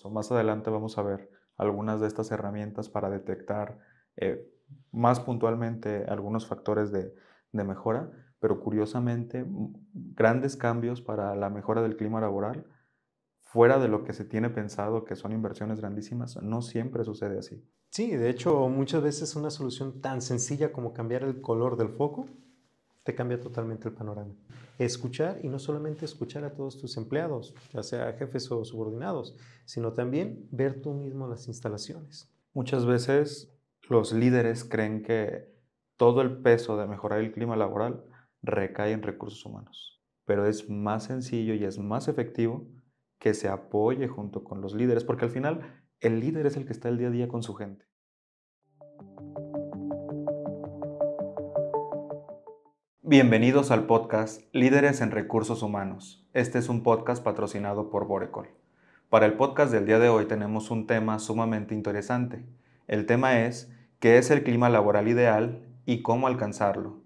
Más adelante vamos a ver algunas de estas herramientas para detectar más puntualmente algunos factores de mejora, pero curiosamente grandes cambios para la mejora del clima laboral, fuera de lo que se tiene pensado que son inversiones grandísimas, no siempre sucede así. Sí, de hecho, muchas veces una solución tan sencilla como cambiar el color del foco te cambia totalmente el panorama. Escuchar, y no solamente escuchar a todos tus empleados, ya sea jefes o subordinados, sino también ver tú mismo las instalaciones. Muchas veces los líderes creen que todo el peso de mejorar el clima laboral recae en recursos humanos, pero es más sencillo y es más efectivo que se apoye junto con los líderes, porque al final el líder es el que está el día a día con su gente. Bienvenidos al podcast Líderes en Recursos Humanos. Este es un podcast patrocinado por Borecol. Para el podcast del día de hoy tenemos un tema sumamente interesante. El tema es ¿qué es el clima laboral ideal y cómo alcanzarlo?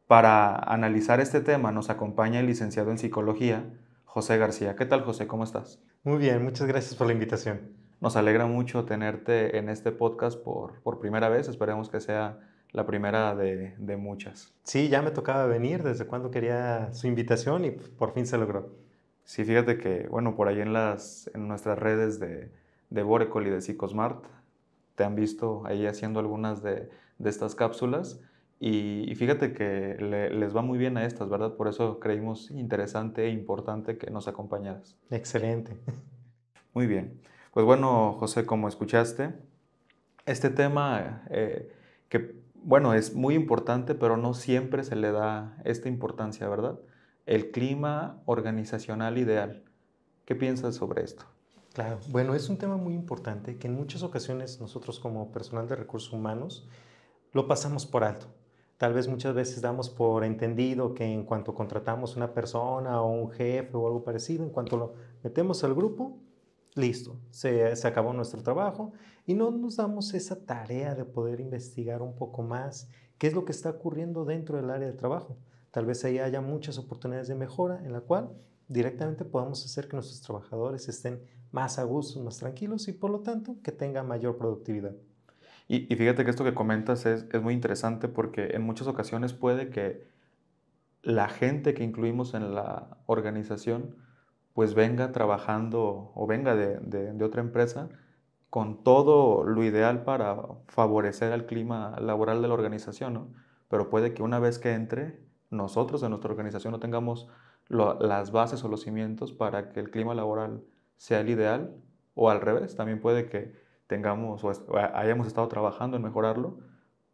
Para analizar este tema nos acompaña el licenciado en Psicología, José García. ¿Qué tal, José? ¿Cómo estás? Muy bien, muchas gracias por la invitación. Nos alegra mucho tenerte en este podcast por primera vez. Esperemos que sea la primera de muchas. Sí, ya me tocaba venir, desde cuando quería su invitación y por fin se logró. Sí, fíjate que, bueno, por ahí en nuestras redes de Borecol y de Psicosmart, te han visto ahí haciendo algunas de estas cápsulas y fíjate que les va muy bien a estas, ¿verdad? Por eso creímos interesante e importante que nos acompañaras. Excelente. Muy bien. Pues bueno, José, como escuchaste, este tema que, bueno, es muy importante, pero no siempre se le da esta importancia, ¿verdad? El clima organizacional ideal. ¿Qué piensas sobre esto? Claro, bueno, es un tema muy importante que en muchas ocasiones nosotros como personal de recursos humanos lo pasamos por alto. Tal vez muchas veces damos por entendido que en cuanto contratamos una persona o un jefe o algo parecido, en cuanto lo metemos al grupo, listo, se acabó nuestro trabajo y no nos damos esa tarea de poder investigar un poco más qué es lo que está ocurriendo dentro del área de trabajo. Tal vez ahí haya muchas oportunidades de mejora en la cual directamente podamos hacer que nuestros trabajadores estén más a gusto, más tranquilos y por lo tanto que tengan mayor productividad. Y fíjate que esto que comentas es muy interesante porque en muchas ocasiones puede que la gente que incluimos en la organización pues venga trabajando o venga de otra empresa con todo lo ideal para favorecer el clima laboral de la organización, ¿no? Pero puede que una vez que entre, nosotros en nuestra organización no tengamos las bases o los cimientos para que el clima laboral sea el ideal, o al revés, también puede que tengamos o hayamos estado trabajando en mejorarlo,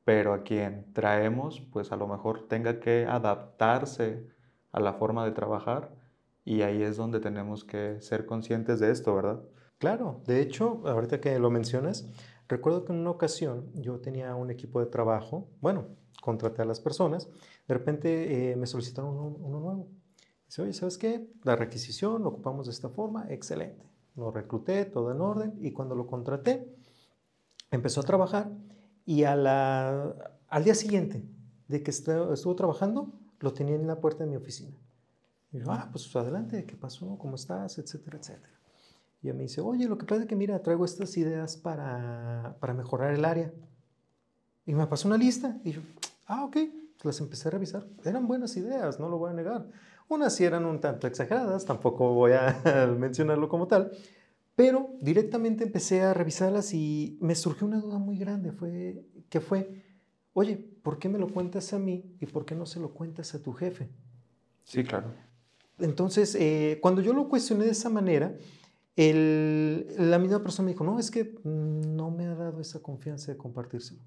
pero a quien traemos, pues a lo mejor tenga que adaptarse a la forma de trabajar y ahí es donde tenemos que ser conscientes de esto, ¿verdad? Claro, de hecho, ahorita que lo mencionas, recuerdo que en una ocasión yo tenía un equipo de trabajo, bueno, contraté a las personas, de repente me solicitaron uno nuevo. Dice, oye, ¿sabes qué? La requisición lo ocupamos de esta forma, excelente. Lo recluté, todo en orden, y cuando lo contraté, empezó a trabajar y al día siguiente de que estuvo trabajando, lo tenía en la puerta de mi oficina. Y yo, pues adelante, ¿qué pasó? ¿Cómo estás? Etcétera, etcétera. Y ella me dice, oye, lo que pasa es que mira, traigo estas ideas para mejorar el área. Y me pasó una lista y yo, ok, las empecé a revisar. Eran buenas ideas, no lo voy a negar. Unas sí eran un tanto exageradas, tampoco voy a mencionarlo como tal, pero directamente empecé a revisarlas y me surgió una duda muy grande, que fue, oye, ¿por qué me lo cuentas a mí y por qué no se lo cuentas a tu jefe? Sí, claro. Entonces, cuando yo lo cuestioné de esa manera, la misma persona me dijo, no, es que no me ha dado esa confianza de compartírselo.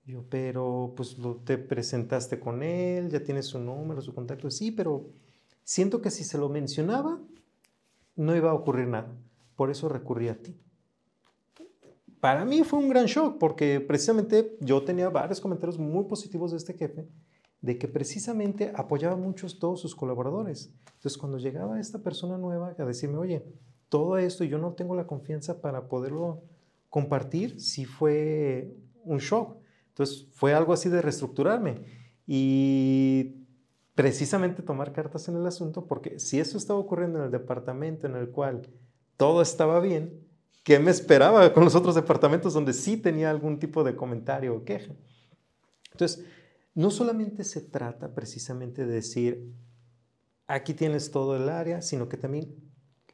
Yo, pero pues te presentaste con él, ya tienes su número, su contacto, sí, pero siento que si se lo mencionaba, no iba a ocurrir nada. Por eso recurrí a ti. Para mí fue un gran shock porque precisamente yo tenía varios comentarios muy positivos de este jefe, de que precisamente apoyaba mucho a todos sus colaboradores. Entonces, cuando llegaba esta persona nueva a decirme, oye, todo esto yo no tengo la confianza para poderlo compartir, sí fue un shock. Entonces, fue algo así de reestructurarme y precisamente tomar cartas en el asunto, porque si eso estaba ocurriendo en el departamento en el cual todo estaba bien, ¿qué me esperaba con los otros departamentos donde sí tenía algún tipo de comentario o queja? Entonces, no solamente se trata precisamente de decir, aquí tienes todo el área, sino que también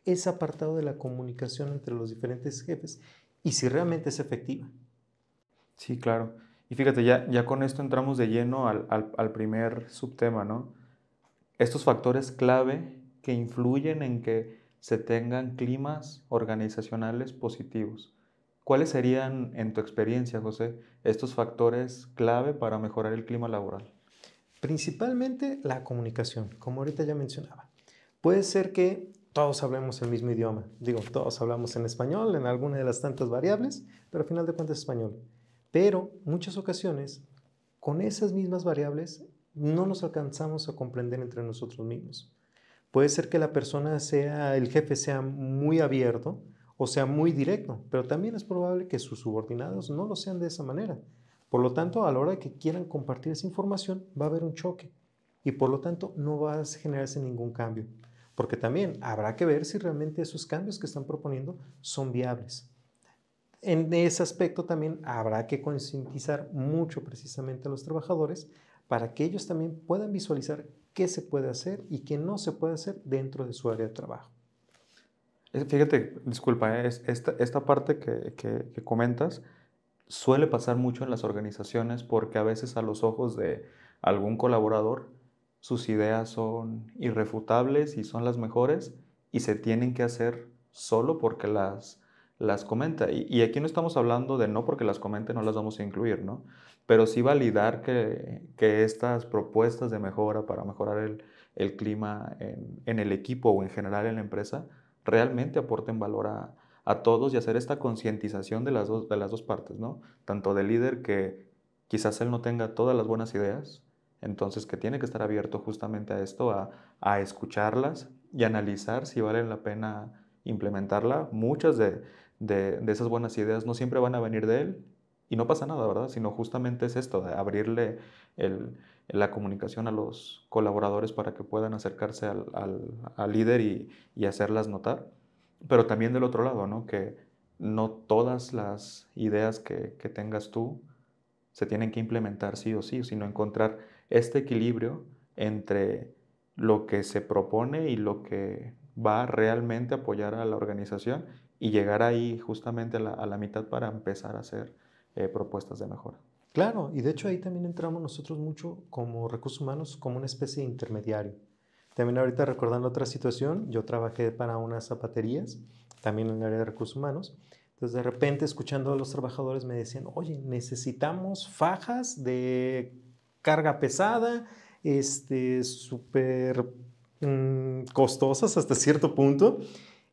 es apartado de la comunicación entre los diferentes jefes y si realmente es efectiva. Sí, claro. Y fíjate, ya con esto entramos de lleno al primer subtema, ¿no? Estos factores clave que influyen en que se tengan climas organizacionales positivos. ¿Cuáles serían, en tu experiencia, José, estos factores clave para mejorar el clima laboral? Principalmente la comunicación, como ahorita ya mencionaba. Puede ser que todos hablemos el mismo idioma. Digo, todos hablamos en español, en alguna de las tantas variables, pero al final de cuentas es español. Pero muchas ocasiones, con esas mismas variables, no nos alcanzamos a comprender entre nosotros mismos. Puede ser que la persona sea, el jefe sea muy abierto o sea muy directo, pero también es probable que sus subordinados no lo sean de esa manera. Por lo tanto, a la hora de que quieran compartir esa información, va a haber un choque y por lo tanto no va a generarse ningún cambio. Porque también habrá que ver si realmente esos cambios que están proponiendo son viables. En ese aspecto también habrá que concientizar mucho precisamente a los trabajadores para que ellos también puedan visualizar qué se puede hacer y qué no se puede hacer dentro de su área de trabajo. Fíjate, disculpa, esta parte que comentas suele pasar mucho en las organizaciones porque a veces a los ojos de algún colaborador sus ideas son irrefutables y son las mejores y se tienen que hacer solo porque las comenta. Y aquí no estamos hablando de no porque las comente no las vamos a incluir, ¿no? Pero sí validar que estas propuestas de mejora para mejorar el clima en el equipo o en general en la empresa realmente aporten valor a todos y hacer esta concientización de las dos partes, ¿no? Tanto del líder que quizás él no tenga todas las buenas ideas, entonces que tiene que estar abierto justamente a esto, a escucharlas y analizar si vale la pena implementarla. Muchas de esas buenas ideas no siempre van a venir de él y no pasa nada, ¿verdad? Sino justamente es esto, de abrirle el, la comunicación a los colaboradores para que puedan acercarse al líder y hacerlas notar. Pero también del otro lado, ¿no? Que no todas las ideas que tengas tú se tienen que implementar sí o sí, sino encontrar este equilibrio entre lo que se propone y lo que va realmente a apoyar a la organización y llegar ahí justamente a la mitad para empezar a hacer propuestas de mejora. Claro, y de hecho ahí también entramos nosotros mucho como recursos humanos, como una especie de intermediario. También ahorita recordando otra situación, yo trabajé para unas zapaterías, también en el área de recursos humanos. Entonces de repente escuchando a los trabajadores me decían, oye, necesitamos fajas de carga pesada, súper costosas hasta cierto punto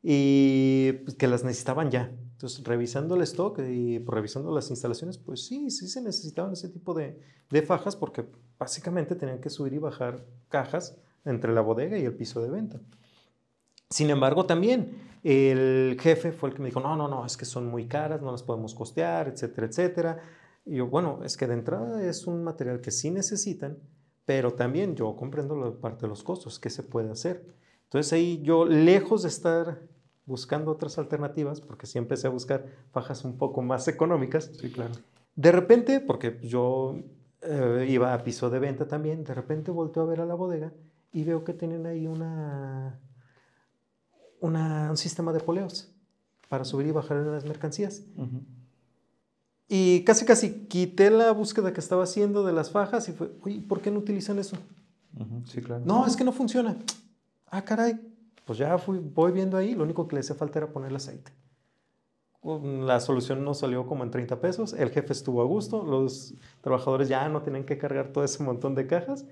y pues, que las necesitaban ya. Entonces, revisando el stock y revisando las instalaciones, pues sí, sí se necesitaban ese tipo de fajas porque básicamente tenían que subir y bajar cajas entre la bodega y el piso de venta. Sin embargo, también el jefe fue el que me dijo, no, no, no, es que son muy caras, no las podemos costear, etcétera, etcétera. Y yo, bueno, es que de entrada es un material que sí necesitan, pero también yo comprendo la parte de los costos, ¿qué se puede hacer? Entonces ahí yo, lejos de estar buscando otras alternativas, porque sí empecé a buscar fajas un poco más económicas, Sí, claro. de repente, porque yo iba a piso de venta también, de repente volteo a ver a la bodega y veo que tienen ahí un sistema de poleos para subir y bajar las mercancías. Ujú. Y casi casi quité la búsqueda que estaba haciendo de las fajas y fue, oye, ¿por qué no utilizan eso? Ujú, sí, claro. No, es que no funciona. Ah, caray. Pues ya voy viendo ahí, lo único que le hacía falta era poner el aceite. La solución nos salió como en 30 pesos, el jefe estuvo a gusto, los trabajadores ya no tenían que cargar todo ese montón de cajas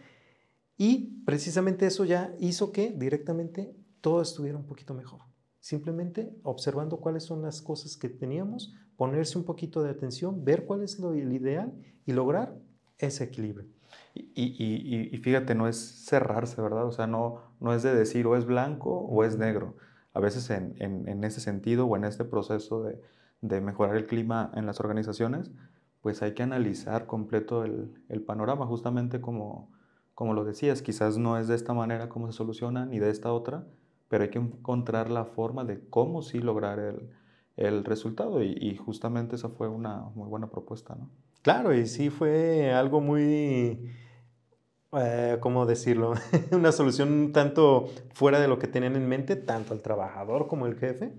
y precisamente eso ya hizo que directamente todo estuviera un poquito mejor. Simplemente observando cuáles son las cosas que teníamos, ponerse un poquito de atención, ver cuál es el ideal y lograr ese equilibrio. Y fíjate, no es cerrarse, ¿verdad? O sea, no es de decir o es blanco o es negro. A veces en ese sentido o en este proceso de mejorar el clima en las organizaciones, pues hay que analizar completo el panorama, justamente como lo decías, quizás no es de esta manera como se soluciona ni de esta otra, pero hay que encontrar la forma de cómo sí lograr el resultado y justamente esa fue una muy buena propuesta, ¿no? Claro, y sí fue algo muy, ¿cómo decirlo? Una solución un tanto fuera de lo que tenían en mente, tanto el trabajador como el jefe,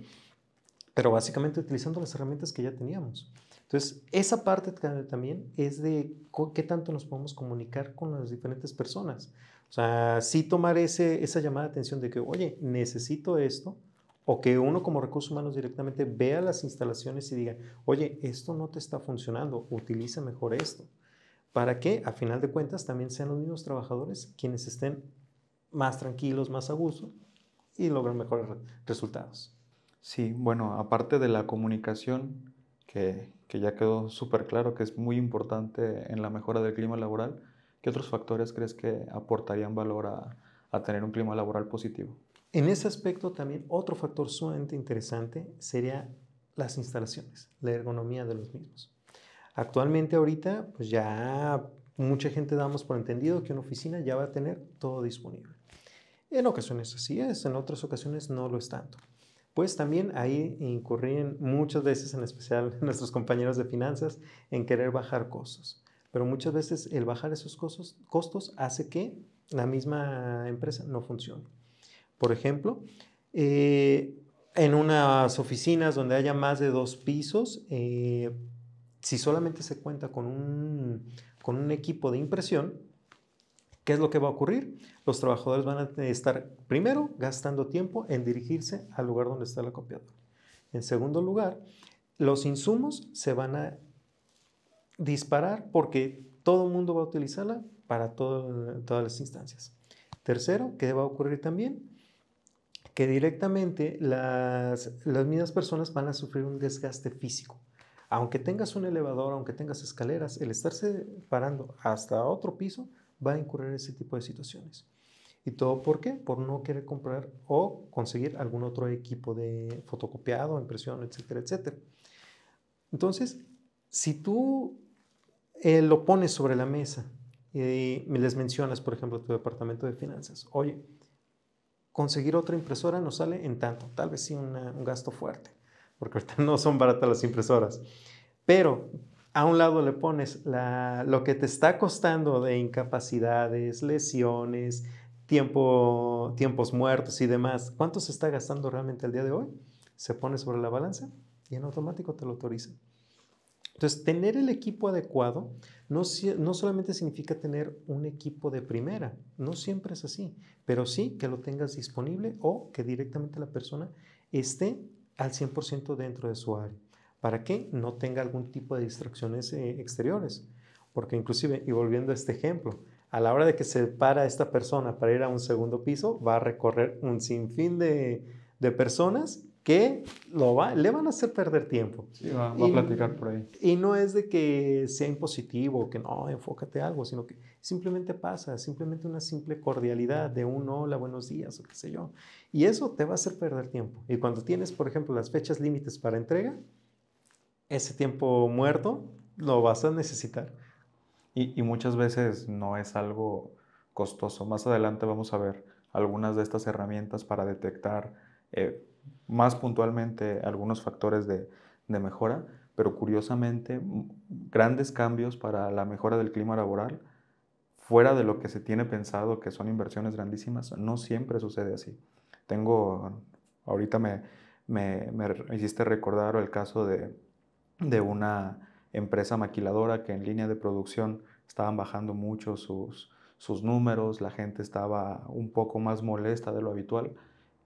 pero básicamente utilizando las herramientas que ya teníamos. Entonces, esa parte también es de qué tanto nos podemos comunicar con las diferentes personas. O sea, sí tomar esa llamada de atención de que, oye, necesito esto, o que uno como recursos humanos directamente vea las instalaciones y diga, oye, esto no te está funcionando, utiliza mejor esto. Para que, a final de cuentas, también sean los mismos trabajadores quienes estén más tranquilos, más a gusto y logren mejores resultados. Sí, bueno, aparte de la comunicación, que ya quedó súper claro que es muy importante en la mejora del clima laboral, ¿qué otros factores crees que aportarían valor a tener un clima laboral positivo? En ese aspecto también otro factor sumamente interesante sería las instalaciones, la ergonomía de los mismos. Actualmente ahorita pues ya mucha gente damos por entendido que una oficina ya va a tener todo disponible. En ocasiones así es, en otras ocasiones no lo es tanto. Pues también ahí incurrían muchas veces, en especial nuestros compañeros de finanzas, en querer bajar costos. Pero muchas veces el bajar esos costos hace que la misma empresa no funcione. Por ejemplo, en unas oficinas donde haya más de 2 pisos, si solamente se cuenta con un equipo de impresión, ¿qué es lo que va a ocurrir? Los trabajadores van a estar, primero, gastando tiempo en dirigirse al lugar donde está la copiadora. En segundo lugar, los insumos se van a disparar porque todo el mundo va a utilizarla para todas las instancias. Tercero, ¿qué va a ocurrir también? Que directamente las mismas personas van a sufrir un desgaste físico. Aunque tengas un elevador, aunque tengas escaleras, el estarse parando hasta otro piso va a incurrir ese tipo de situaciones. ¿Y todo por qué? Por no querer comprar o conseguir algún otro equipo de fotocopiado, impresión, etcétera, etcétera. Entonces, si tú lo pones sobre la mesa y les mencionas, por ejemplo, a tu departamento de finanzas, oye, conseguir otra impresora nos sale en tanto, tal vez sí un gasto fuerte, porque ahorita no son baratas las impresoras, pero a un lado le pones lo que te está costando de incapacidades, lesiones, tiempos muertos y demás, ¿cuánto se está gastando realmente el día de hoy? Se pone sobre la balanza y en automático te lo autoriza. Entonces, tener el equipo adecuado no solamente significa tener un equipo de primera, no siempre es así, pero sí que lo tengas disponible o que directamente la persona esté al 100% dentro de su área, para que no tenga algún tipo de distracciones exteriores. Porque inclusive, y volviendo a este ejemplo, a la hora de que se para esta persona para ir a un segundo piso, va a recorrer un sinfín de personas que le van a hacer perder tiempo. Sí, va a Y, platicar por ahí. y no es de que sea impositivo, que no, enfócate a algo, sino que simplemente pasa, simplemente una simple cordialidad de un hola, buenos días o qué sé yo. Y eso te va a hacer perder tiempo. Y cuando tienes, por ejemplo, las fechas límites para entrega, ese tiempo muerto lo vas a necesitar. Y muchas veces no es algo costoso. Más adelante vamos a ver algunas de estas herramientas para detectar más puntualmente algunos factores de mejora, pero curiosamente grandes cambios para la mejora del clima laboral, fuera de lo que se tiene pensado, que son inversiones grandísimas, no siempre sucede así. Ahorita me hiciste recordar el caso de una empresa maquiladora que en línea de producción estaban bajando mucho sus números, la gente estaba un poco más molesta de lo habitual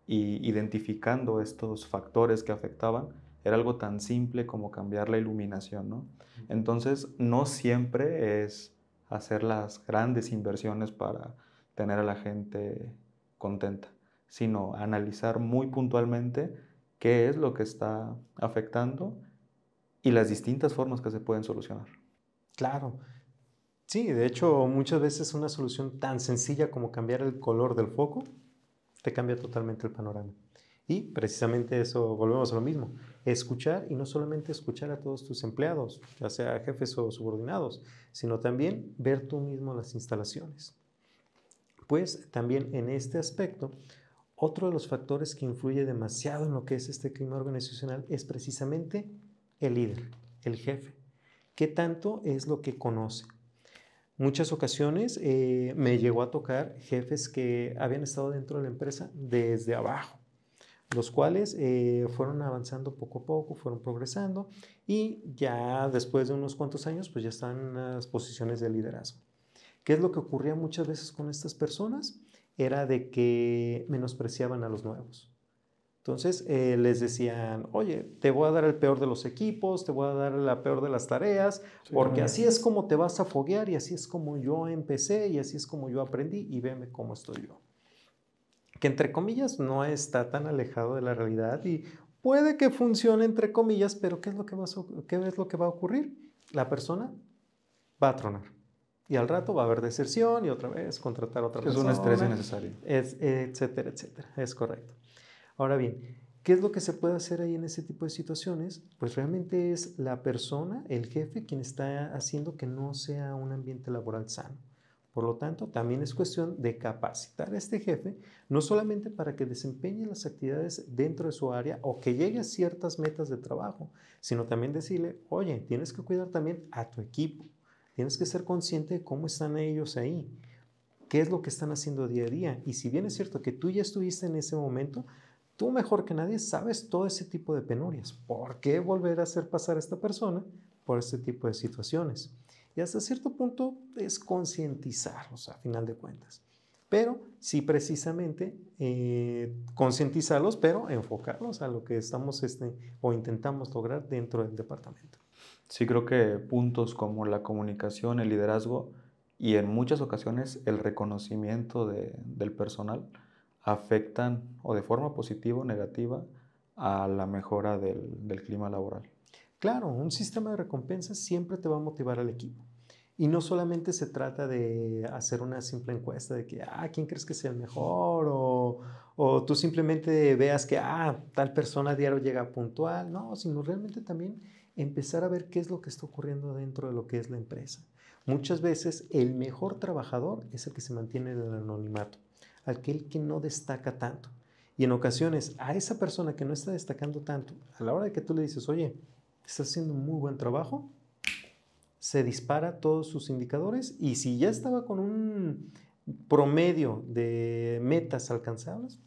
y identificando estos factores que afectaban, era algo tan simple como cambiar la iluminación, ¿no? Entonces, no siempre es hacer las grandes inversiones para tener a la gente contenta, sino analizar muy puntualmente qué es lo que está afectando y las distintas formas que se pueden solucionar. Claro. Sí, de hecho, muchas veces una solución tan sencilla como cambiar el color del foco te cambia totalmente el panorama. Y precisamente eso, volvemos a lo mismo, escuchar y no solamente escuchar a todos tus empleados, ya sea jefes o subordinados, sino también ver tú mismo las instalaciones. Pues también en este aspecto, otro de los factores que influye demasiado en lo que es este clima organizacional es precisamente el líder, el jefe. ¿Qué tanto es lo que conoce? Muchas ocasiones me llegó a tocar jefes que habían estado dentro de la empresa desde abajo, los cuales fueron avanzando poco a poco, fueron progresando y ya después de unos cuantos años pues ya están en las posiciones de liderazgo. ¿Qué es lo que ocurría muchas veces con estas personas? Era de que menospreciaban a los nuevos. Entonces les decían, oye, te voy a dar el peor de los equipos, te voy a dar la peor de las tareas, Sí, porque claro. así es como te vas a foguear y así es como yo empecé y así es como yo aprendí y veme cómo estoy yo. Que entre comillas no está tan alejado de la realidad y puede que funcione entre comillas, pero ¿qué es lo que va a ocurrir? La persona va a tronar. Y al rato va a haber deserción y otra vez contratar a otra Es un estrés persona, innecesario. etcétera, etcétera. Es correcto. Ahora bien, ¿qué es lo que se puede hacer ahí en ese tipo de situaciones? Pues realmente es la persona, el jefe, quien está haciendo que no sea un ambiente laboral sano. Por lo tanto, también es cuestión de capacitar a este jefe, no solamente para que desempeñe las actividades dentro de su área o que llegue a ciertas metas de trabajo, sino también decirle, oye, tienes que cuidar también a tu equipo, tienes que ser consciente de cómo están ellos ahí, qué es lo que están haciendo día a día. Y si bien es cierto que tú ya estuviste en ese momento, tú mejor que nadie sabes todo ese tipo de penurias. ¿Por qué volver a hacer pasar a esta persona por este tipo de situaciones? Y hasta cierto punto es concientizarlos a final de cuentas. Pero sí precisamente concientizarlos, pero enfocarlos a lo que estamos o intentamos lograr dentro del departamento. Sí, creo que puntos como la comunicación, el liderazgo y en muchas ocasiones el reconocimiento del personal afectan o de forma positiva o negativa a la mejora del clima laboral. Claro, un sistema de recompensas siempre te va a motivar al equipo. Y no solamente se trata de hacer una simple encuesta de que, ¿quién crees que sea el mejor? O tú simplemente veas que, tal persona diario llega puntual. No, sino realmente también empezar a ver qué es lo que está ocurriendo dentro de lo que es la empresa. Muchas veces el mejor trabajador es el que se mantiene en el anonimato, aquel que no destaca tanto. Y en ocasiones a esa persona que no está destacando tanto, a la hora de que tú le dices, oye, estás haciendo un muy buen trabajo, se dispara todos sus indicadores y si ya estaba con un promedio de metas alcanzables,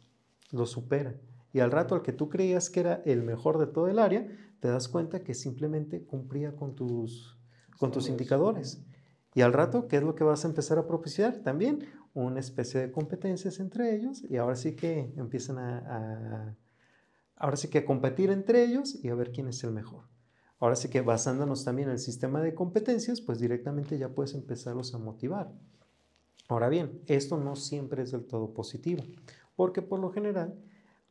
lo supera. Y al rato al que tú creías que era el mejor de todo el área, te das cuenta que simplemente cumplía con tus indicadores. Y al rato, ¿qué es lo que vas a empezar a propiciar? También una especie de competencias entre ellos y ahora sí que empiezan ahora sí que a competir entre ellos y a ver quién es el mejor. Ahora sí que basándonos también en el sistema de competencias, pues directamente ya puedes empezarlos a motivar. Ahora bien, esto no siempre es del todo positivo, porque por lo general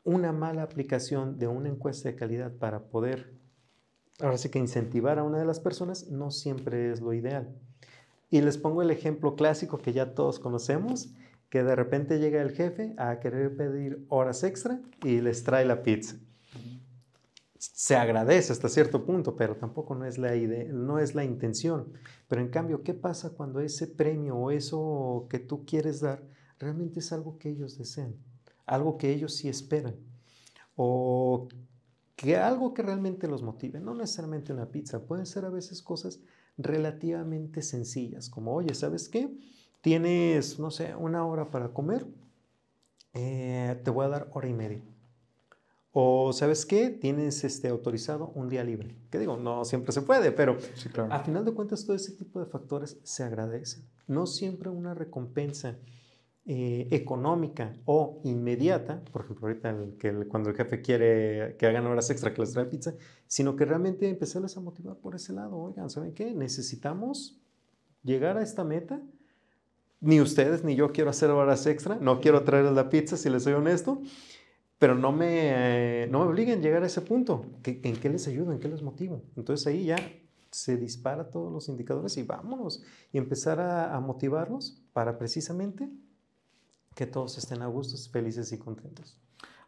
una mala aplicación de una encuesta de calidad para poder, ahora sí que incentivar a una de las personas, no siempre es lo ideal. Y les pongo el ejemplo clásico que ya todos conocemos, que de repente llega el jefe a querer pedir horas extra y les trae la pizza. Se agradece hasta cierto punto, pero tampoco no es no es la intención. Pero en cambio, ¿qué pasa cuando ese premio o eso que tú quieres dar realmente es algo que ellos desean? Algo que ellos sí esperan. O que algo que realmente los motive. No necesariamente una pizza, pueden ser a veces cosas relativamente sencillas, como, oye, ¿sabes qué? Tienes, no sé, una hora para comer, te voy a dar hora y media. O, ¿sabes qué? Tienes autorizado un día libre. Que digo, no siempre se puede, pero Sí, claro. a final de cuentas todo ese tipo de factores se agradecen. No siempre una recompensa económica o inmediata, por ejemplo, ahorita cuando el jefe quiere que hagan horas extra que les trae pizza, sino que realmente empezarles a motivar por ese lado. Oigan, ¿saben qué? Necesitamos llegar a esta meta. Ni ustedes ni yo quiero hacer horas extra, no quiero traerles la pizza, si les soy honesto. Pero no me obliguen a llegar a ese punto. ¿En qué les ayudo? ¿En qué les motivo? Entonces ahí ya se dispara todos los indicadores y vámonos. Y empezar a motivarlos para precisamente que todos estén a gustos, felices y contentos.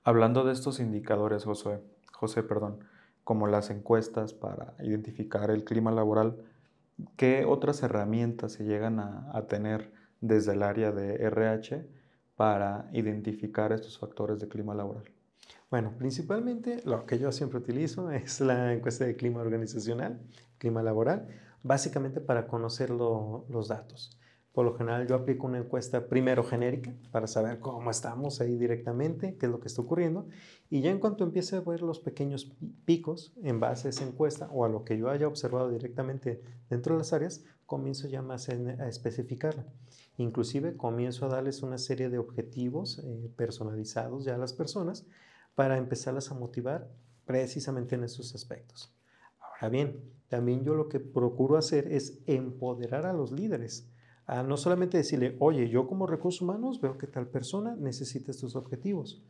Hablando de estos indicadores, José, perdón, como las encuestas para identificar el clima laboral, ¿qué otras herramientas se llegan a tener desde el área de RH para identificar estos factores de clima laboral? Bueno, principalmente lo que yo siempre utilizo es la encuesta de clima organizacional, clima laboral, básicamente para conocer los datos. Por lo general yo aplico una encuesta primero genérica para saber cómo estamos ahí directamente, qué es lo que está ocurriendo, y ya en cuanto empiece a ver los pequeños picos en base a esa encuesta o a lo que yo haya observado directamente dentro de las áreas, comienzo ya más a especificarla. Inclusive comienzo a darles una serie de objetivos personalizados ya a las personas para empezarlas a motivar precisamente en esos aspectos. Ahora bien, también yo lo que procuro hacer es empoderar a los líderes, a no solamente decirle, oye, yo como recursos humanos veo que tal persona necesita estos objetivos.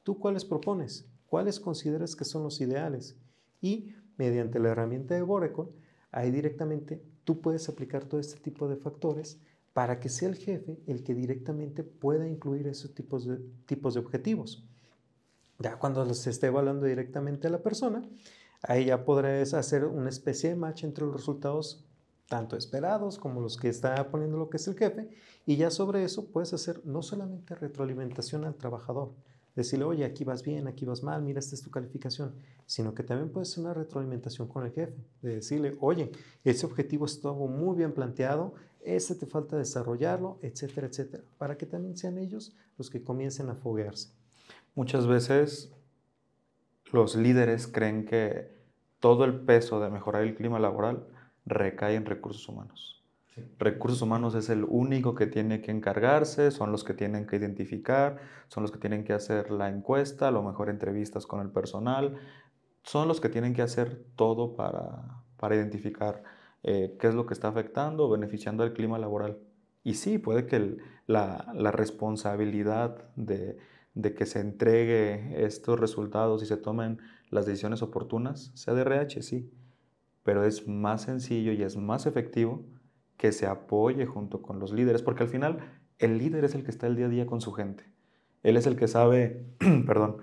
¿Tú cuáles propones? ¿Cuáles consideras que son los ideales? Y mediante la herramienta de Borecon, ahí directamente tú puedes aplicar todo este tipo de factores para que sea el jefe el que directamente pueda incluir esos tipos de objetivos. Ya cuando se esté evaluando directamente a la persona, ahí ya podrás hacer una especie de match entre los resultados tanto esperados como los que está poniendo lo que es el jefe, y ya sobre eso puedes hacer no solamente retroalimentación al trabajador, decirle, oye, aquí vas bien, aquí vas mal, mira, esta es tu calificación, sino que también puedes hacer una retroalimentación con el jefe, de decirle, oye, ese objetivo estuvo muy bien planteado, ese te falta desarrollarlo, etcétera, etcétera, para que también sean ellos los que comiencen a foguearse. Muchas veces los líderes creen que todo el peso de mejorar el clima laboral recae en recursos humanos. Sí. Recursos humanos es el único que tiene que encargarse, son los que tienen que identificar, son los que tienen que hacer la encuesta, a lo mejor entrevistas con el personal, son los que tienen que hacer todo para identificar qué es lo que está afectando o beneficiando al clima laboral. Y sí, puede que la responsabilidad de que se entregue estos resultados y se tomen las decisiones oportunas sea de RH, sí, pero es más sencillo y es más efectivo que se apoye junto con los líderes, porque al final el líder es el que está el día a día con su gente. Él es el que sabe, perdón,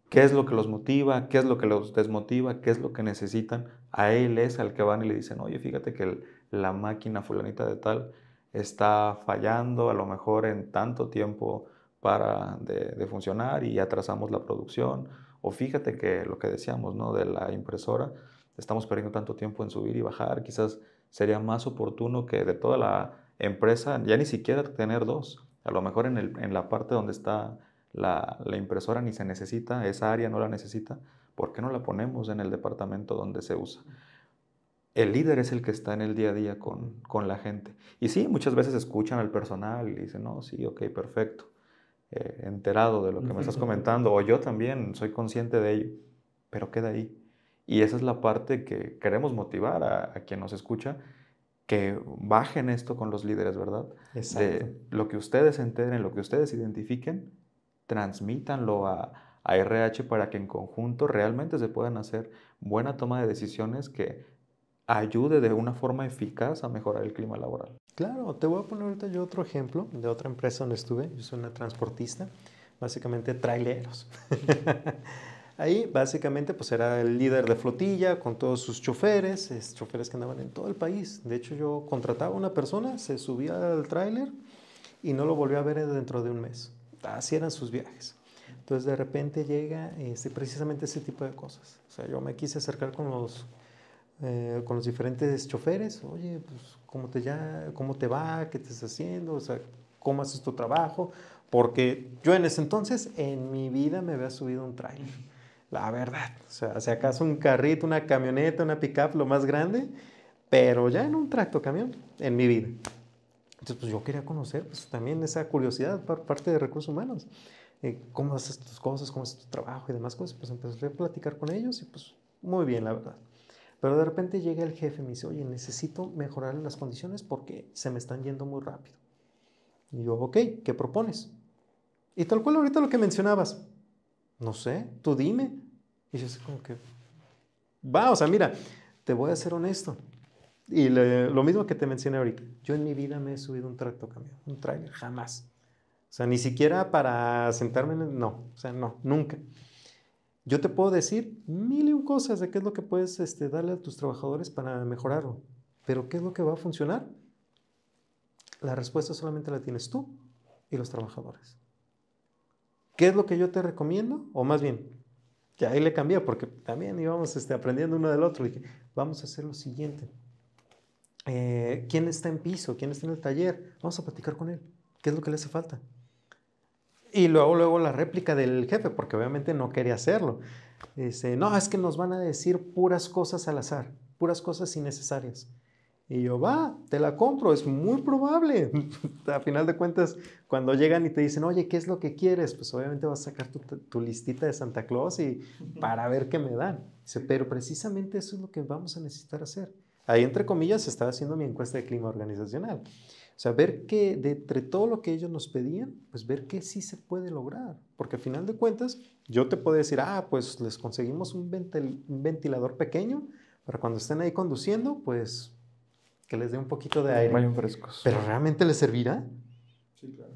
qué es lo que los motiva, qué es lo que los desmotiva, qué es lo que necesitan. A él es al que van y le dicen, oye, fíjate que la máquina fulanita de tal está fallando a lo mejor en tanto tiempo de funcionar y atrasamos la producción. O fíjate que lo que decíamos, ¿no? De la impresora, estamos perdiendo tanto tiempo en subir y bajar, quizás sería más oportuno que de toda la empresa ya ni siquiera tener dos. A lo mejor en la parte donde está la impresora ni se necesita, esa área no la necesita, ¿por qué no la ponemos en el departamento donde se usa? El líder es el que está en el día a día con la gente. Y sí, muchas veces escuchan al personal y dicen, no, sí, ok, perfecto, enterado de lo que me estás comentando, o yo también soy consciente de ello, pero queda ahí. Y esa es la parte que queremos motivar a quien nos escucha, que bajen esto con los líderes, ¿verdad? Exacto. De lo que ustedes se enteren, lo que ustedes identifiquen, transmítanlo a RH para que en conjunto realmente se puedan hacer buena toma de decisiones que ayude de una forma eficaz a mejorar el clima laboral. Claro, te voy a poner ahorita yo otro ejemplo de otra empresa donde estuve. Yo soy una transportista, básicamente traileros. Ahí básicamente pues era el líder de flotilla con todos sus choferes, choferes que andaban en todo el país. De hecho yo contrataba a una persona, se subía al tráiler y no lo volvió a ver dentro de un mes. Así eran sus viajes. Entonces de repente llega precisamente ese tipo de cosas. O sea, yo me quise acercar con los diferentes choferes, oye, pues, ¿cómo te va? ¿Qué te estás haciendo? O sea, ¿cómo haces tu trabajo? Porque yo en ese entonces, en mi vida me había subido un trailer, la verdad. O sea, si acaso un carrito, una camioneta, una pickup, lo más grande, pero ya en un tracto camión, en mi vida. Entonces, pues yo quería conocer pues, también esa curiosidad por parte de recursos humanos. ¿Cómo haces tus cosas? ¿Cómo haces tu trabajo? Y demás cosas. Pues empecé a platicar con ellos y pues muy bien, la verdad. Pero de repente llega el jefe y me dice, oye, necesito mejorar las condiciones porque se me están yendo muy rápido. Y yo, ok, ¿qué propones? Y tal cual ahorita lo que mencionabas, no sé, tú dime. Y yo así como que, va, o sea, mira, te voy a ser honesto. Y lo mismo que te mencioné ahorita, yo en mi vida me he subido un tractocamión, un trailer, jamás. O sea, ni siquiera para sentarme no, o sea, no, nunca. Yo te puedo decir mil y un cosas de qué es lo que puedes darle a tus trabajadores para mejorarlo. Pero ¿qué es lo que va a funcionar? La respuesta solamente la tienes tú y los trabajadores. ¿Qué es lo que yo te recomiendo? O más bien, ya ahí le cambié porque también íbamos aprendiendo uno del otro. Le dije, vamos a hacer lo siguiente. ¿Quién está en piso? ¿Quién está en el taller? Vamos a platicar con él. ¿Qué es lo que le hace falta? Y luego la réplica del jefe, porque obviamente no quería hacerlo. No, es que nos van a decir puras cosas al azar, puras cosas innecesarias. Y yo, va, te la compro, es muy probable. A final de cuentas, cuando llegan y te dicen, oye, ¿qué es lo que quieres? Pues obviamente vas a sacar tu listita de Santa Claus y para ver qué me dan. Dice, pero precisamente eso es lo que vamos a necesitar hacer. Ahí, entre comillas, estaba haciendo mi encuesta de clima organizacional. O sea, ver que de entre todo lo que ellos nos pedían, pues ver que sí se puede lograr. Porque al final de cuentas, yo te puedo decir, pues les conseguimos un ventilador pequeño para cuando estén ahí conduciendo, pues que les dé un poquito de aire. Vayan frescos. ¿Pero realmente les servirá? Sí, claro.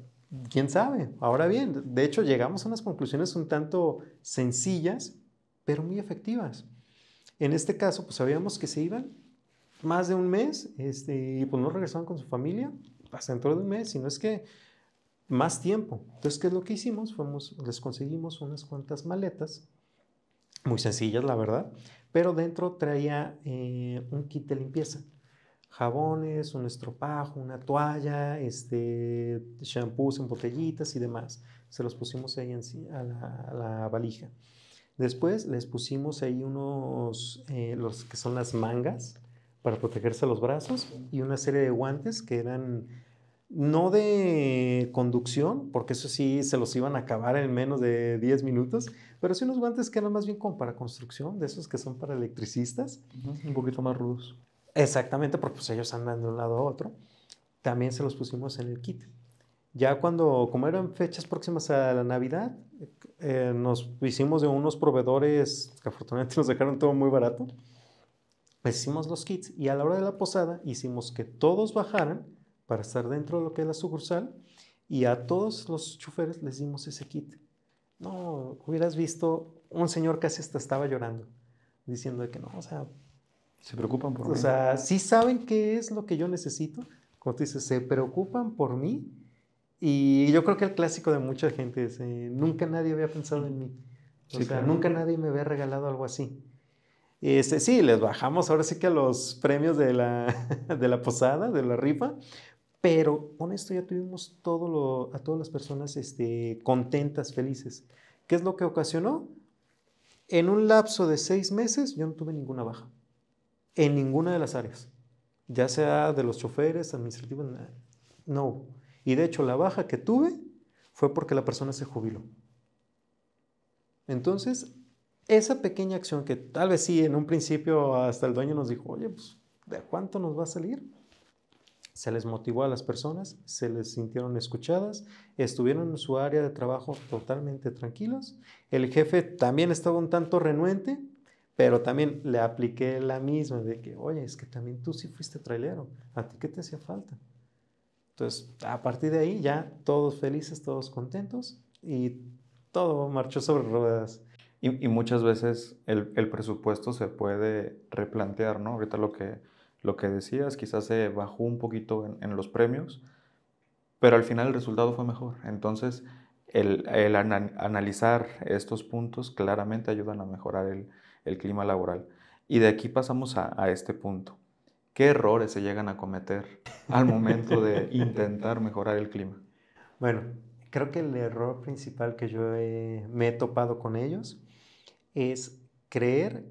¿Quién sabe? Ahora bien, de hecho llegamos a unas conclusiones un tanto sencillas, pero muy efectivas. En este caso, pues sabíamos que se iban más de un mes y pues no regresaban con su familia hasta dentro de un mes, sino es que más tiempo. Entonces, ¿qué es lo que hicimos? Les conseguimos unas cuantas maletas, muy sencillas, la verdad, pero dentro traía un kit de limpieza. Jabones, un estropajo, una toalla, shampoos en botellitas y demás. Se los pusimos ahí a la valija. Después les pusimos ahí los que son las mangas para protegerse los brazos y una serie de guantes que eran no de conducción, porque eso sí se los iban a acabar en menos de 10 minutos, pero sí unos guantes que eran más bien como para construcción, de esos que son para electricistas. Un poquito más rudos. Exactamente, porque pues ellos andan de un lado a otro. También se los pusimos en el kit. Ya como eran fechas próximas a la Navidad, nos hicimos de unos proveedores que afortunadamente nos dejaron todo muy barato. Les hicimos los kits y a la hora de la posada hicimos que todos bajaran para estar dentro de lo que es la sucursal y a todos los choferes les dimos ese kit. No, hubieras visto, un señor casi hasta estaba llorando, diciendo que no, Se preocupan por o mí. sea, sí saben qué es lo que yo necesito, como tú dices, se preocupan por mí y yo creo que el clásico de mucha gente es, nunca nadie había pensado en mí, o Sí, sea, claro. nunca nadie me había regalado algo así. Sí, les bajamos ahora sí que a los premios de de la posada, de la rifa, pero con esto ya tuvimos a todas las personas contentas, felices. ¿Qué es lo que ocasionó? En un lapso de 6 meses yo no tuve ninguna baja, en ninguna de las áreas, ya sea de los choferes, administrativos, no. Y de hecho la baja que tuve fue porque la persona se jubiló. Entonces, esa pequeña acción que tal vez sí, en un principio hasta el dueño nos dijo, oye, pues, ¿de cuánto nos va a salir? Se les motivó a las personas, se les sintieron escuchadas, estuvieron en su área de trabajo totalmente tranquilos. El jefe también estaba un tanto renuente, pero también le apliqué la misma de que, oye, es que también tú sí fuiste trailero, ¿a ti qué te hacía falta? Entonces, a partir de ahí ya todos felices, todos contentos y todo marchó sobre ruedas. Y muchas veces el presupuesto se puede replantear, ¿no? Ahorita lo que decías, quizás se bajó un poquito en los premios, pero al final el resultado fue mejor. Entonces, analizar estos puntos claramente ayudan a mejorar el clima laboral. Y de aquí pasamos a este punto. ¿Qué errores se llegan a cometer al momento de intentar mejorar el clima? Bueno, creo que el error principal que me he topado con ellos es creer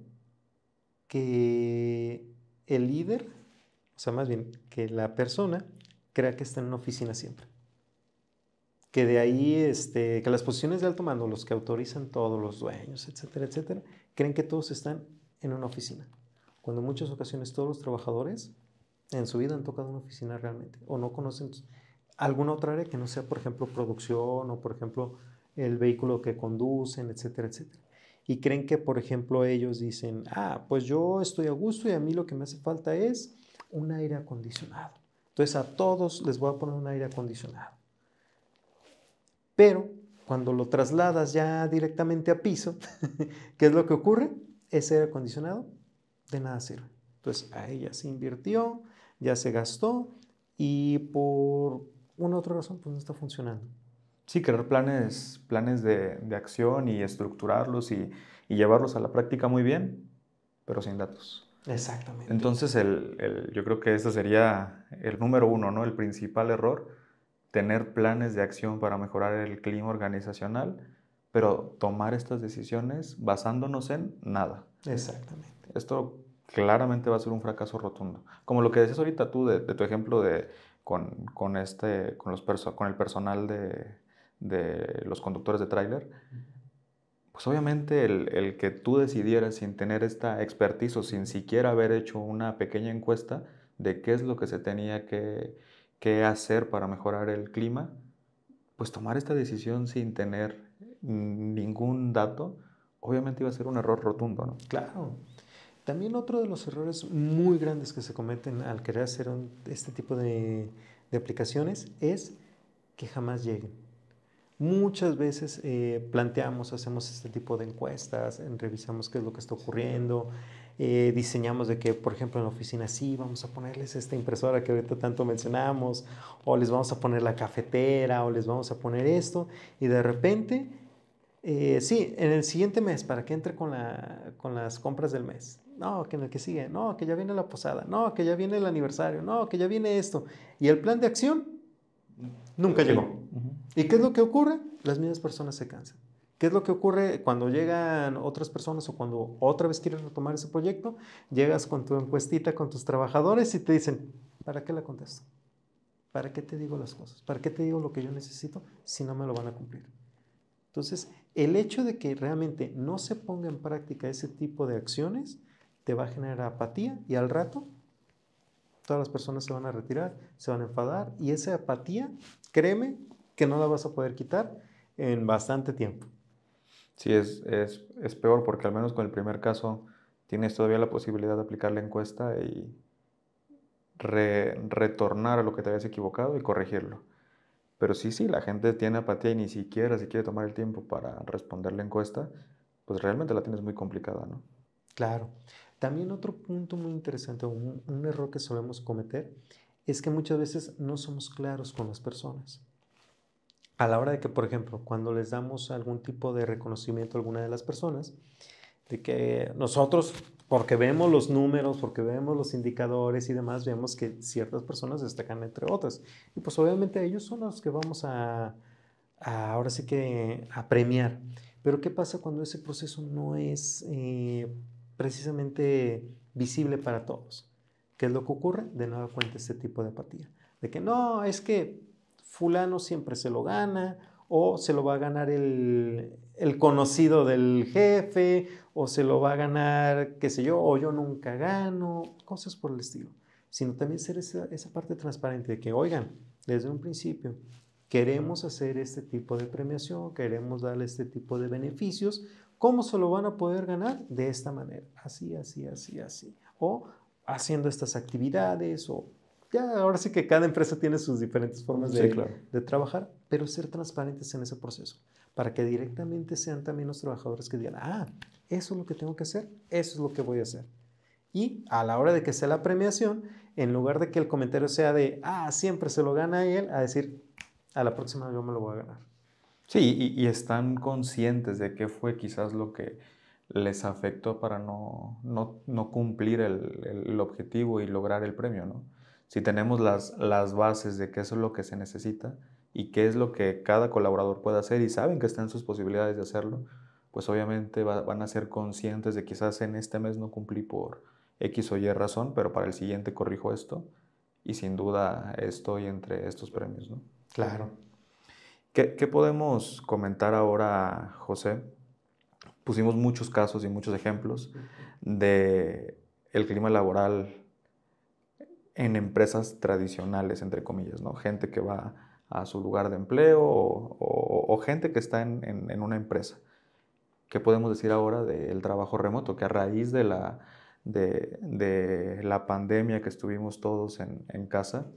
que el líder, o sea, más bien que la persona crea que está en una oficina siempre. Que de ahí, que las posiciones de alto mando, los que autorizan todos los dueños, etcétera, etcétera, creen que todos están en una oficina. Cuando en muchas ocasiones todos los trabajadores en su vida han tocado una oficina realmente o no conocen alguna otra área que no sea, por ejemplo, producción o, por ejemplo, el vehículo que conducen, etcétera, etcétera. Y creen que, por ejemplo, ellos dicen, pues yo estoy a gusto y a mí lo que me hace falta es un aire acondicionado. Entonces a todos les voy a poner un aire acondicionado. Pero cuando lo trasladas ya directamente a piso, ¿qué es lo que ocurre? Ese aire acondicionado de nada sirve. Entonces ahí ya se invirtió, ya se gastó y por una u otra razón pues no está funcionando. Sí, crear planes de acción y estructurarlos y llevarlos a la práctica muy bien, pero sin datos. Exactamente. Entonces, yo creo que ese sería el número uno, ¿no? El principal error, tener planes de acción para mejorar el clima organizacional, pero tomar estas decisiones basándonos en nada. Exactamente. Esto claramente va a ser un fracaso rotundo. Como lo que decías ahorita tú de tu ejemplo con el personal de los conductores de tráiler, pues obviamente el que tú decidieras sin tener esta expertise o sin siquiera haber hecho una pequeña encuesta de qué es lo que se tenía que hacer para mejorar el clima, pues tomar esta decisión sin tener ningún dato, obviamente iba a ser un error rotundo, ¿no? Claro. También otro de los errores muy grandes que se cometen al querer hacer este tipo de aplicaciones es que jamás lleguen. Muchas veces planteamos, hacemos este tipo de encuestas, revisamos qué es lo que está ocurriendo, diseñamos de que, por ejemplo, en la oficina sí, vamos a ponerles esta impresora que ahorita tanto mencionamos, o les vamos a poner la cafetera, o les vamos a poner esto, y de repente, sí, en el siguiente mes, para que entre con las compras del mes. No, que en el que sigue, no, que ya viene la posada, no, que ya viene el aniversario, no, que ya viene esto. Y el plan de acción nunca Sí. llegó. ¿Y qué es lo que ocurre? Las mismas personas se cansan. ¿Qué es lo que ocurre cuando llegan otras personas o cuando otra vez quieres retomar ese proyecto? Llegas con tu encuestita con tus trabajadores y te dicen, ¿para qué la contesto? ¿Para qué te digo las cosas? ¿Para qué te digo lo que yo necesito si no me lo van a cumplir? Entonces, el hecho de que realmente no se ponga en práctica ese tipo de acciones te va a generar apatía y al rato todas las personas se van a retirar, se van a enfadar y esa apatía, créeme que no la vas a poder quitar en bastante tiempo. Sí, es peor porque al menos con el primer caso tienes todavía la posibilidad de aplicar la encuesta y retornar a lo que te habías equivocado y corregirlo. Pero sí, la gente tiene apatía y ni siquiera se quiere tomar el tiempo para responder la encuesta, pues realmente la tienes muy complicada, ¿no? Claro. También otro punto muy interesante, un error que solemos cometer, es que muchas veces no somos claros con las personas. A la hora de que, por ejemplo, cuando les damos algún tipo de reconocimiento a alguna de las personas, de que nosotros, porque vemos los números, porque vemos los indicadores y demás, vemos que ciertas personas destacan entre otras. Y pues obviamente ellos son los que vamos ahora sí que a premiar. Pero ¿qué pasa cuando ese proceso no es precisamente visible para todos? ¿Qué es lo que ocurre? De nueva cuenta este tipo de apatía. De que no, es que fulano siempre se lo gana, o se lo va a ganar el conocido del jefe, o se lo va a ganar, qué sé yo, o yo nunca gano, cosas por el estilo. Sino también ser esa parte transparente de que, oigan, desde un principio, queremos hacer este tipo de premiación, queremos darle este tipo de beneficios, ¿cómo se lo van a poder ganar? De esta manera, así, así, así, así. O haciendo estas actividades, o ya ahora sí que cada empresa tiene sus diferentes formas Sí, claro. de trabajar, pero ser transparentes en ese proceso, para que directamente sean también los trabajadores que digan, ah, eso es lo que tengo que hacer, eso es lo que voy a hacer. Y a la hora de que sea la premiación, en lugar de que el comentario sea de, ah, siempre se lo gana él, a decir, a la próxima yo me lo voy a ganar. Sí, y están conscientes de qué fue quizás lo que les afectó para no cumplir el objetivo y lograr el premio, ¿no? Si tenemos las bases de qué es lo que se necesita y qué es lo que cada colaborador puede hacer y saben que está en sus posibilidades de hacerlo, pues obviamente van a ser conscientes de quizás en este mes no cumplí por X o Y razón, pero para el siguiente corrijo esto y sin duda estoy entre estos premios, ¿no? Claro. ¿Qué podemos comentar ahora, José? Pusimos muchos casos y muchos ejemplos de el clima laboral en empresas tradicionales, entre comillas, ¿no? Gente que va a su lugar de empleo o gente que está en una empresa. ¿Qué podemos decir ahora del trabajo remoto? Que a raíz de la pandemia que estuvimos todos en casa,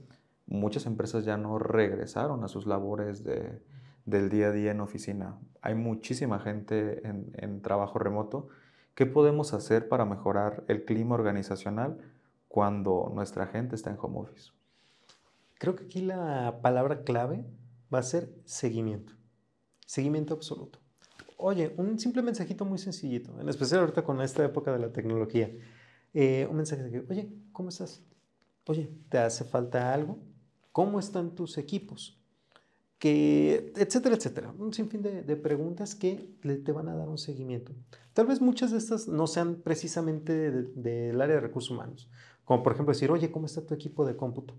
muchas empresas ya no regresaron a sus labores del día a día en oficina. Hay muchísima gente en trabajo remoto. ¿Qué podemos hacer para mejorar el clima organizacional cuando nuestra gente está en home office? Creo que aquí la palabra clave va a ser seguimiento. Seguimiento absoluto. Oye, un simple mensajito muy sencillito, en especial ahorita con esta época de la tecnología. Un mensaje de que, oye, ¿cómo estás? Oye, ¿te hace falta algo? ¿Cómo están tus equipos? Que, etcétera, etcétera. Un sinfín de preguntas que te van a dar un seguimiento. Tal vez muchas de estas no sean precisamente del área de recursos humanos. Como por ejemplo decir, oye, ¿cómo está tu equipo de cómputo?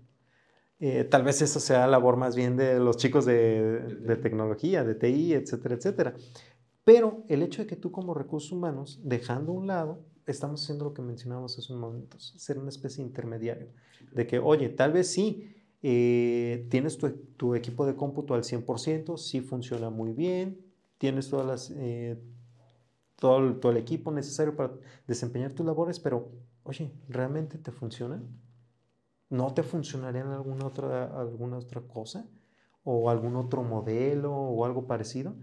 Tal vez eso sea labor más bien de los chicos de tecnología, de TI, etcétera, etcétera. Pero el hecho de que tú como recursos humanos, dejando a un lado, estamos haciendo lo que mencionábamos hace unos momentos, ser una especie de intermediario. De que, oye, tal vez sí, tienes tu equipo de cómputo al 100%, sí funciona muy bien, tienes todo el equipo necesario para desempeñar tus labores, pero, oye, ¿realmente te funciona? ¿No te funcionaría en alguna otra cosa? ¿O algún otro modelo o algo parecido?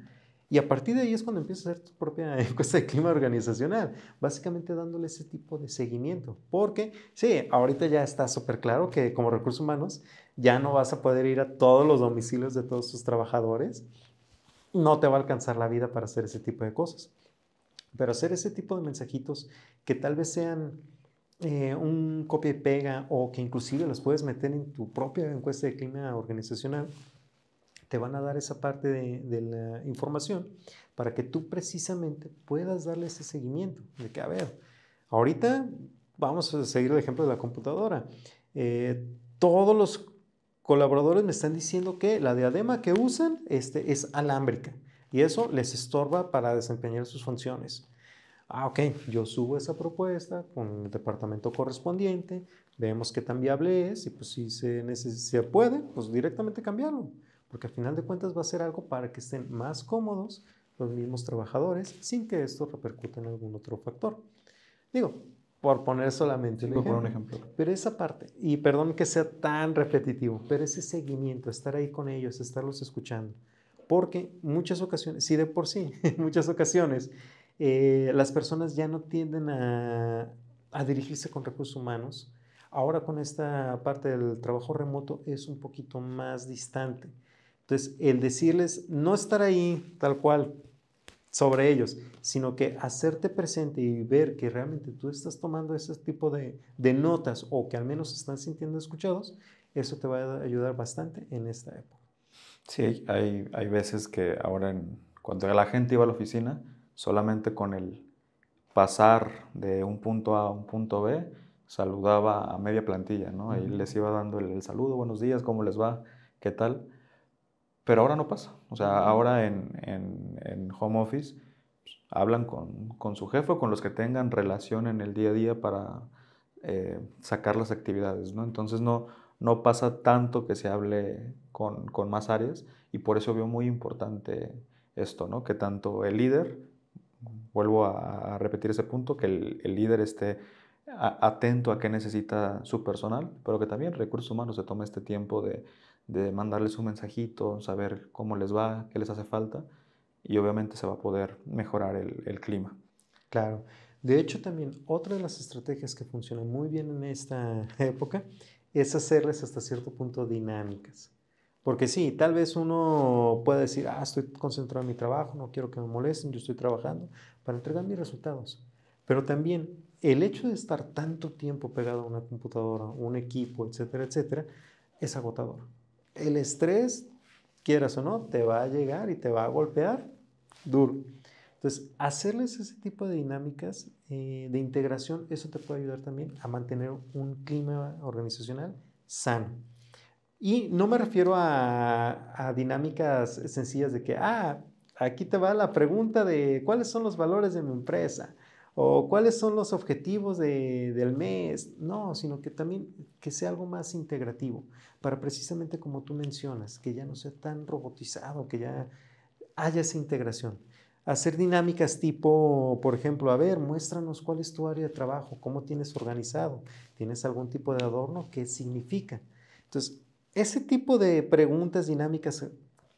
Y a partir de ahí es cuando empiezas a hacer tu propia encuesta de clima organizacional, básicamente dándole ese tipo de seguimiento. Porque sí, ahorita ya está súper claro que como recursos humanos ya no vas a poder ir a todos los domicilios de todos tus trabajadores. No te va a alcanzar la vida para hacer ese tipo de cosas. Pero hacer ese tipo de mensajitos que tal vez sean un copia y pega o que inclusive los puedes meter en tu propia encuesta de clima organizacional, te van a dar esa parte de la información para que tú precisamente puedas darle ese seguimiento. De que, a ver, ahorita vamos a seguir el ejemplo de la computadora. Todos los colaboradores me están diciendo que la diadema que usan es alámbrica y eso les estorba para desempeñar sus funciones. Ok, yo subo esa propuesta con el departamento correspondiente, vemos qué tan viable es y pues si se puede, pues directamente cambiarlo, porque al final de cuentas va a ser algo para que estén más cómodos los mismos trabajadores sin que esto repercute en algún otro factor. Digo, por poner solamente Sí, un por poner un ejemplo, ejemplo. pero esa parte, y perdón que sea tan repetitivo, pero ese seguimiento, estar ahí con ellos, estarlos escuchando, porque muchas ocasiones, sí de por sí, en muchas ocasiones, las personas ya no tienden a dirigirse con recursos humanos. Ahora con esta parte del trabajo remoto es un poquito más distante. Entonces, el decirles, no estar ahí tal cual sobre ellos, sino que hacerte presente y ver que realmente tú estás tomando ese tipo de notas o que al menos se están sintiendo escuchados, eso te va a ayudar bastante en esta época. Sí, hay veces que ahora, cuando la gente iba a la oficina, solamente con el pasar de un punto A a un punto B, saludaba a media plantilla, ¿no? Ahí les iba dando el saludo, buenos días, ¿cómo les va? ¿Qué tal? Pero ahora no pasa. O sea, ahora en home office pues, hablan con su jefe o con los que tengan relación en el día a día para sacar las actividades, ¿no? Entonces no pasa tanto que se hable con más áreas y por eso veo muy importante esto, ¿no? Que tanto el líder, vuelvo a repetir ese punto, que el líder esté atento a qué necesita su personal, pero que también recursos humanos se tome este tiempo de mandarles un mensajito, saber cómo les va, qué les hace falta, y obviamente se va a poder mejorar el clima. Claro. De hecho, también otra de las estrategias que funcionan muy bien en esta época es hacerles hasta cierto punto dinámicas. Porque sí, tal vez uno puede decir, estoy concentrado en mi trabajo, no quiero que me molesten, yo estoy trabajando para entregar mis resultados. Pero también el hecho de estar tanto tiempo pegado a una computadora, un equipo, etcétera, etcétera, es agotador. El estrés, quieras o no, te va a llegar y te va a golpear duro. Entonces, hacerles ese tipo de dinámicas de integración, eso te puede ayudar también a mantener un clima organizacional sano. Y no me refiero a dinámicas sencillas de que, aquí te va la pregunta de cuáles son los valores de mi empresa o cuáles son los objetivos del mes. No, sino que también que sea algo más integrativo para precisamente como tú mencionas, que ya no sea tan robotizado, que ya haya esa integración. Hacer dinámicas tipo, por ejemplo, a ver, muéstranos cuál es tu área de trabajo, cómo tienes organizado, tienes algún tipo de adorno, qué significa. Entonces, ese tipo de preguntas dinámicas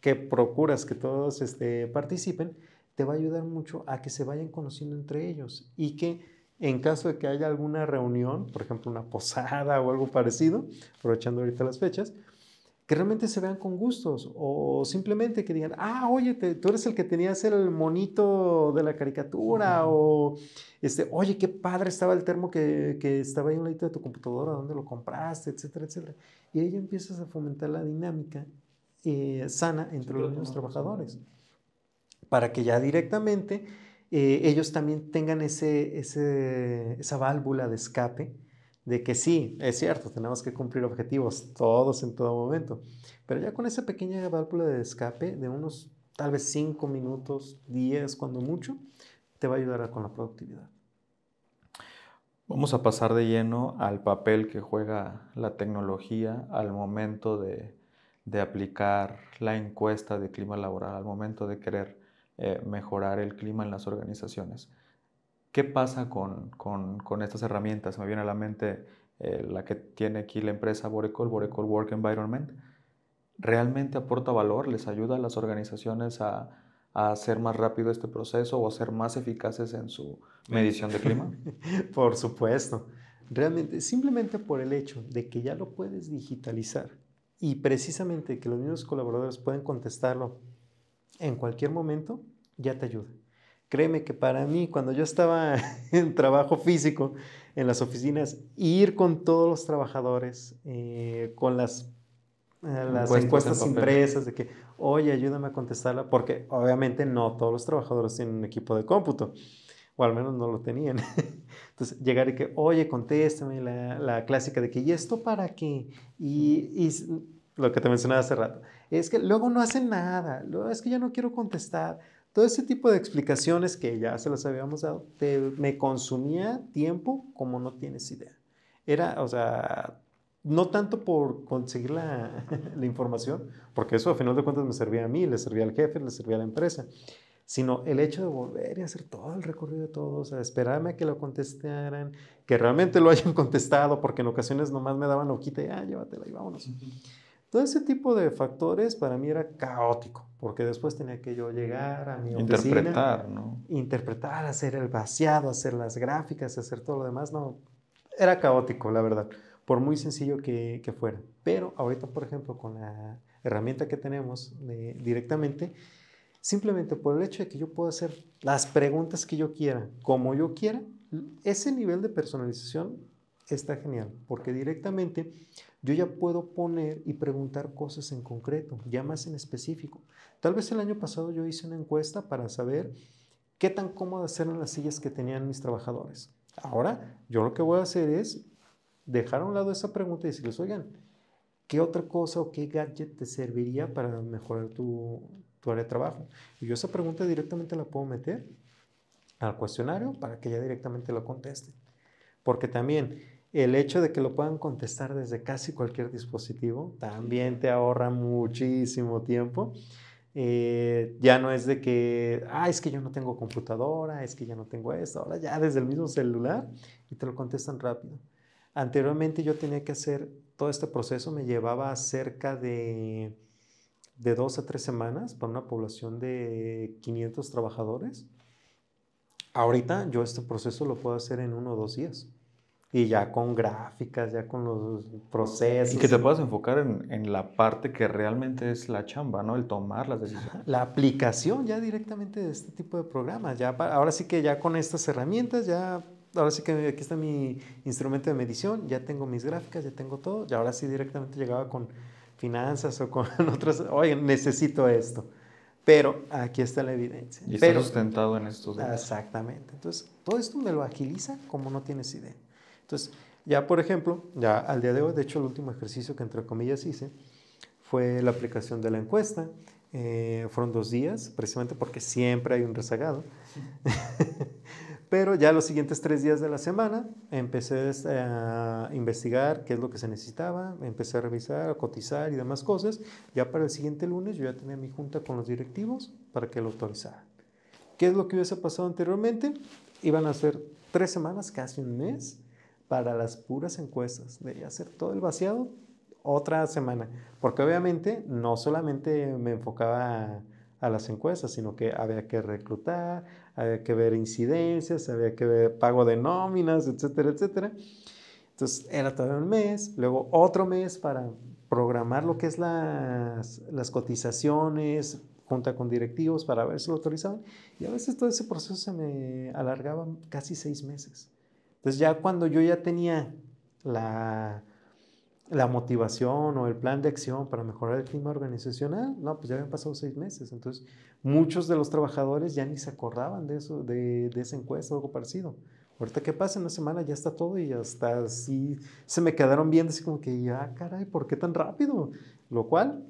que procuras que todos participen, te va a ayudar mucho a que se vayan conociendo entre ellos y que en caso de que haya alguna reunión, por ejemplo, una posada o algo parecido, aprovechando ahorita las fechas, que realmente se vean con gustos o simplemente que digan, ah, oye, tú eres el que tenías el monito de la caricatura o, oye, qué padre estaba el termo que estaba ahí a un ladito de tu computadora, ¿dónde lo compraste? Etcétera, etcétera. Y ahí empiezas a fomentar la dinámica sana entre los mismos trabajadores para que ya directamente ellos también tengan esa válvula de escape de que sí, es cierto, tenemos que cumplir objetivos todos en todo momento, pero ya con esa pequeña válvula de escape de unos tal vez 5 minutos, 10 cuando mucho, te va a ayudar con la productividad. Vamos a pasar de lleno al papel que juega la tecnología al momento de aplicar la encuesta de clima laboral, al momento de querer mejorar el clima en las organizaciones. ¿Qué pasa con estas herramientas? Me viene a la mente la que tiene aquí la empresa Borecol Work Environment. ¿Realmente aporta valor? ¿Les ayuda a las organizaciones a hacer más rápido este proceso o a ser más eficaces en su medición de clima? Por supuesto. Realmente, simplemente por el hecho de que ya lo puedes digitalizar y precisamente que los mismos colaboradores pueden contestarlo en cualquier momento, ya te ayuda. Créeme que para mí, cuando yo estaba en trabajo físico en las oficinas, ir con todos los trabajadores, con las encuestas impresas de que, oye, ayúdame a contestarla, porque obviamente no todos los trabajadores tienen un equipo de cómputo, o al menos no lo tenían. Entonces, llegar y que, oye, contéstame la clásica de que, ¿y esto para qué? Y lo que te mencionaba hace rato, es que luego no hacen nada, luego es que ya no quiero contestar. Todo ese tipo de explicaciones que ya se las habíamos dado, me consumía tiempo como no tienes idea. Era, o sea, no tanto por conseguir la información, porque eso a final de cuentas me servía a mí, le servía al jefe, le servía a la empresa, sino el hecho de volver y hacer todo el recorrido de todos, a esperarme a que lo contestaran, que realmente lo hayan contestado, porque en ocasiones nomás me daban hojita y, llévatela y vámonos. Todo ese tipo de factores para mí era caótico, porque después tenía que yo llegar a mi oficina, Interpretar, ¿no? interpretar, hacer el vaciado, hacer las gráficas, hacer todo lo demás, no, era caótico, la verdad, por muy sencillo que fuera. Pero ahorita, por ejemplo, con la herramienta que tenemos directamente, simplemente por el hecho de que yo puedo hacer las preguntas que yo quiera, como yo quiera, ese nivel de personalización está genial, porque directamente yo ya puedo poner y preguntar cosas en concreto, ya más en específico. Tal vez el año pasado yo hice una encuesta para saber qué tan cómodas eran las sillas que tenían mis trabajadores. Ahora, yo lo que voy a hacer es dejar a un lado esa pregunta y decirles, oigan, ¿qué otra cosa o qué gadget te serviría para mejorar tu área de trabajo? Y yo esa pregunta directamente la puedo meter al cuestionario para que ya directamente lo contesten. Porque también el hecho de que lo puedan contestar desde casi cualquier dispositivo también te ahorra muchísimo tiempo. Ya no es de que, es que yo no tengo computadora, es que ya no tengo esto, ahora ya desde el mismo celular y te lo contestan rápido. Anteriormente yo tenía que hacer todo este proceso, me llevaba cerca de 2 a 3 semanas para una población de 500 trabajadores. Ahorita yo este proceso lo puedo hacer en 1 o 2 días. Y ya con gráficas, ya con los procesos. Y que te puedas enfocar en la parte que realmente es la chamba, ¿no? El tomar las decisiones. La aplicación ya directamente de este tipo de programas. Ahora sí que ya con estas herramientas, ahora sí que aquí está mi instrumento de medición, ya tengo mis gráficas, ya tengo todo. Y ahora sí directamente llegaba con finanzas o con otras, oye, necesito esto. Pero aquí está la evidencia. Y está sustentado en estos datos. Exactamente. Entonces, todo esto me lo agiliza como no tienes idea. Entonces, ya por ejemplo, ya al día de hoy, de hecho el último ejercicio que entre comillas hice fue la aplicación de la encuesta. Fueron 2 días, precisamente porque siempre hay un rezagado. Pero ya los siguientes 3 días de la semana empecé a investigar qué es lo que se necesitaba, empecé a revisar, a cotizar y demás cosas. Ya para el siguiente lunes yo ya tenía mi junta con los directivos para que lo autorizaran. ¿Qué es lo que hubiese pasado anteriormente? Iban a ser 3 semanas, casi un mes, para las puras encuestas, de hacer todo el vaciado otra semana, porque obviamente no solamente me enfocaba a las encuestas, sino que había que reclutar, había que ver incidencias, había que ver pago de nóminas, etcétera, etcétera. Entonces era todo un mes, luego otro mes para programar lo que es las cotizaciones, junta con directivos para ver si lo autorizaban. Y a veces todo ese proceso se me alargaba casi 6 meses. Entonces ya cuando yo ya tenía la, la motivación o el plan de acción para mejorar el clima organizacional, no, pues ya habían pasado 6 meses. Entonces muchos de los trabajadores ya ni se acordaban de eso, de esa encuesta o algo parecido. Ahorita que pasa, en una semana ya está todo y hasta así se me quedaron viendo así como que, ya caray, ¿por qué tan rápido? Lo cual,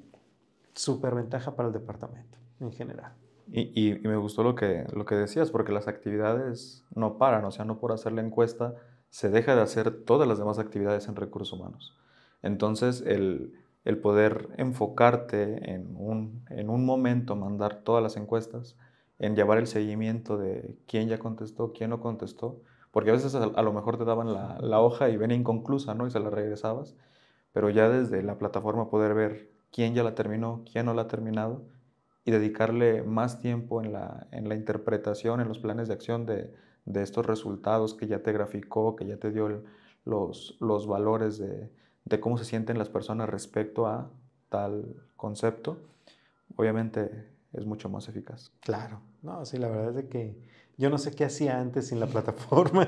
súper ventaja para el departamento en general. Y me gustó lo que decías, porque las actividades no paran, o sea, no por hacer la encuesta se deja de hacer todas las demás actividades en recursos humanos. Entonces, el poder enfocarte en un momento, mandar todas las encuestas, en llevar el seguimiento de quién ya contestó, quién no contestó, porque a veces a lo mejor te daban la hoja y venía inconclusa, ¿no? Y se la regresabas, pero ya desde la plataforma poder ver quién ya la terminó, quién no la ha terminado y dedicarle más tiempo en la interpretación, en los planes de acción de estos resultados que ya te graficó, que ya te dio los valores de cómo se sienten las personas respecto a tal concepto, obviamente es mucho más eficaz. Claro, no, sí, la verdad es de que yo no sé qué hacía antes sin la plataforma.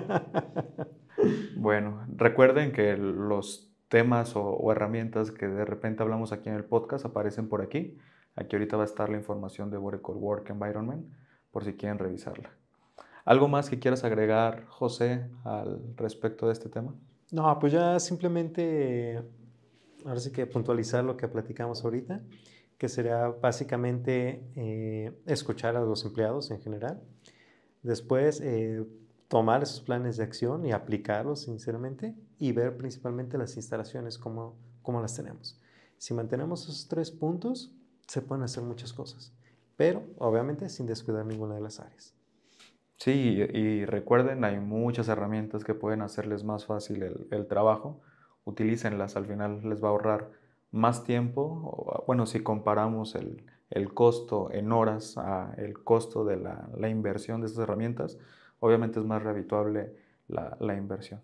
Bueno, recuerden que los temas o herramientas que de repente hablamos aquí en el podcast aparecen por aquí. Aquí ahorita va a estar la información de what I call Work Environment por si quieren revisarla. ¿Algo más que quieras agregar, José, al respecto de este tema? No, pues ya simplemente, ahora sí que puntualizar lo que platicamos ahorita, que sería básicamente escuchar a los empleados en general. Después, tomar esos planes de acción y aplicarlos sinceramente y ver principalmente las instalaciones, cómo las tenemos. Si mantenemos esos 3 puntos, se pueden hacer muchas cosas, pero obviamente sin descuidar ninguna de las áreas. Sí, y recuerden, hay muchas herramientas que pueden hacerles más fácil el trabajo. Utilícenlas, al final les va a ahorrar más tiempo. Bueno, si comparamos el costo en horas a el costo de la inversión de estas herramientas, obviamente es más redituable la inversión.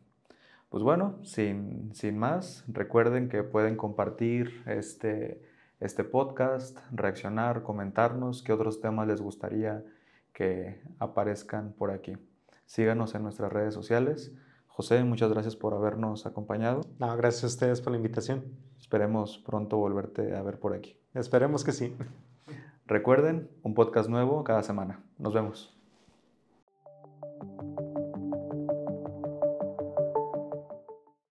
Pues bueno, sin más, recuerden que pueden compartir este podcast, reaccionar, comentarnos qué otros temas les gustaría que aparezcan por aquí. Síganos en nuestras redes sociales. José, muchas gracias por habernos acompañado. No, gracias a ustedes por la invitación. Esperemos pronto volverte a ver por aquí. Esperemos que sí. Recuerden, un podcast nuevo cada semana. Nos vemos.